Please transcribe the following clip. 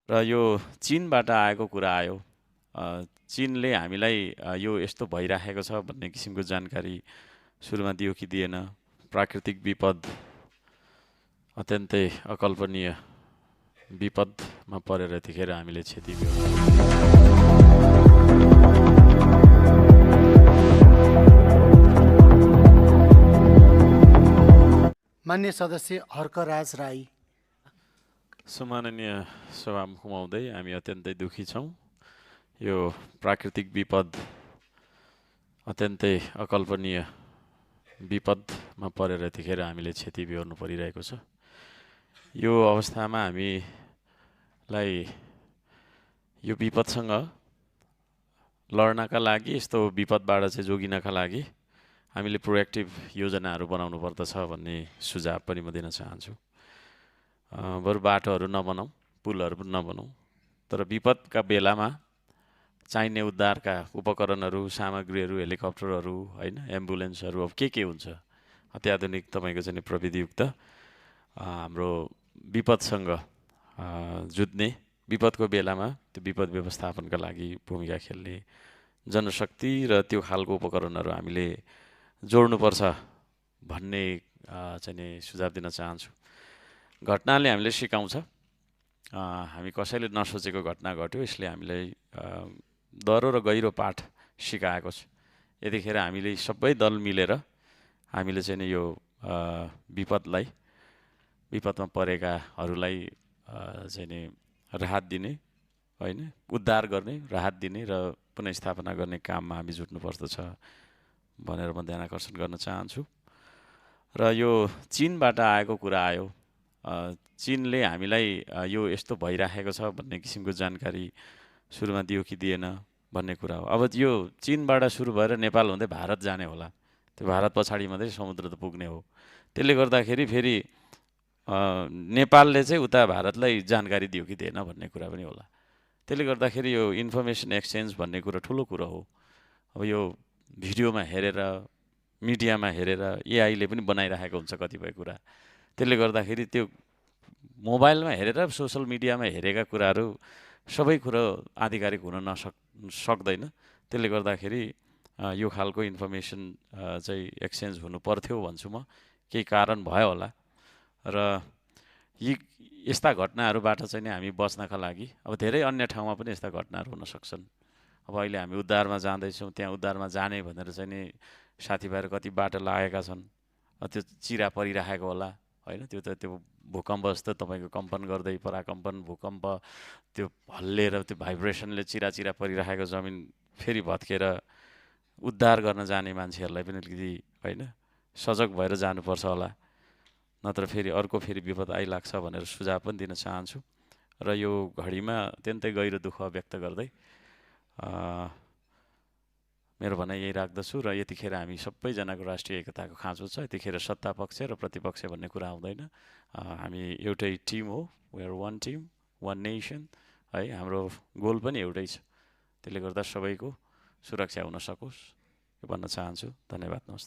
र यो चीनबाट आएको कुरा आयो। चीनले हामीलाई यो यस्तो भइराखेको छ भन्ने किसिमको जानकारी सुरुमा दियो कि दिएन? प्राकृतिक विपद, अत्यन्तै अकल्पनीय विपदमा परेर यतिखेर हामीले क्षति मान्य सदस्य हर्कराज राई। सम्माननीय सभामुख महोदय, हामी अत्यन्तै दुखी छौँ। यो प्राकृतिक विपद, अत्यन्तै अकल्पनीय विपदमा परेर यतिखेर हामीले क्षति बिहोर्नु परिरहेको छ। यो अवस्थामा हामीलाई यो विपदसँग लड्नका लागि, यस्तो विपदबाट चाहिँ जोगिनका लागि हामीले प्रोएक्टिभ योजनाहरू बनाउनु पर्दछ भन्ने सुझाव पनि म दिन चाहन्छु। बरु बाटोहरू नबनाऊ, पुलहरू पनि नबनाऊ, तर विपदका बेलामा चाहिने उद्धारका उपकरणहरू, सामग्रीहरू, हेलिकप्टरहरू, होइन, एम्बुलेन्सहरू, अब के हुन्छ अत्याधुनिक तपाईँको चाहिँ प्रविधियुक्त हाम्रो विपदसँग जुझ्ने, विपदको बेलामा त्यो विपद व्यवस्थापनका लागि भूमिका खेल्ने जनशक्ति र त्यो खालको उपकरणहरू हामीले जोड्नुपर्छ भन्ने चाहिँ सुझाव दिन चाहन्छु। घटनाले हामीले सिकाउँछ। हामी कसैले नसोचेको घटना घट्यो, यसले हामीलाई दह्रो र गहिरो पाठ सिकाएको छ। यतिखेर हामीले सबै दल मिलेर हामीले चाहिँ यो विपदमा परेकाहरूलाई चाहिँ राहत दिने, होइन, उद्धार गर्ने, राहत दिने र पुनर्स्थापना गर्ने काममा हामी जुट्नुपर्दछ भनेर म ध्यान आकर्षण गर्न चाहन्छु। र यो चीनबाट आएको कुरा आयो। चीनले हामीलाई यो यस्तो भइराखेको छ भन्ने किसिमको जानकारी सुरुमा दियो कि दिएन भन्ने कुरा हो। अब यो चीनबाट सुरु भएर नेपाल हुँदै भारत जाने होला। त्यो भारत पछाडि मात्रै समुद्र त पुग्ने हो। त्यसले गर्दाखेरि फेरि नेपालले चाहिँ उता भारतलाई जानकारी दियो कि दिएन भन्ने कुरा पनि होला। त्यसले गर्दाखेरि यो इन्फर्मेसन एक्सचेन्ज भन्ने कुरा ठुलो कुरो हो। अब यो भिडियोमा हेरेर, मिडियामा हेरेर, एआईले पनि बनाइराखेको हुन्छ कतिपय कुरा। त्यसले गर्दाखेरि त्यो मोबाइलमा हेरेर, सोसल मिडियामा हेरेका कुराहरू सबै कुरो आधिकारिक हुन सक्दैन। त्यसले गर्दाखेरि यो खालको इन्फर्मेसन चाहिँ एक्सचेन्ज हुनु पर्थ्यो भन्छु म। केही कारण भयो होला र यस्ता घटनाहरूबाट चाहिँ नि हामी बच्नका लागि अब धेरै अन्य ठाउँमा पनि यस्ता घटनाहरू हुन सक्छन्। अब अहिले हामी उद्धारमा जाँदैछौँ, त्यहाँ उद्धारमा जाने भनेर चाहिँ नि साथीभाइहरू कति बाटो लागेका छन्। त्यो चिरा परिराखेको होला, होइन, त्यो भूकम्प जस्तो तपाईँको कम्पन गर्दै, पराकम्पन, भूकम्प, त्यो हल्लेर त्यो भाइब्रेसनले चिरा परिराखेको जमिन फेरि भत्केर उद्धार गर्न जाने मान्छेहरूलाई पनि अलिकति, होइन, सजग भएर जानुपर्छ होला, नत्र फेरि अर्को विपद आइलाग्छ भनेर सुझाव पनि दिन चाहन्छु। र यो घडीमा अत्यन्तै गहिरो दुःख व्यक्त गर्दै मेरो भनाइ यही राख्दछु। र यतिखेर हामी सबैजनाको राष्ट्रिय एकताको खाँचो छ। यतिखेर सत्ता पक्ष र प्रतिपक्ष भन्ने कुरा आउँदैन। हामी एउटै टिम हो। We are one team, one nation, है। हाम्रो गोल पनि एउटै छ। त्यसले गर्दा सबैको सुरक्षा हुन सकोस् भन्न चाहन्छु। धन्यवाद, नमस्ते।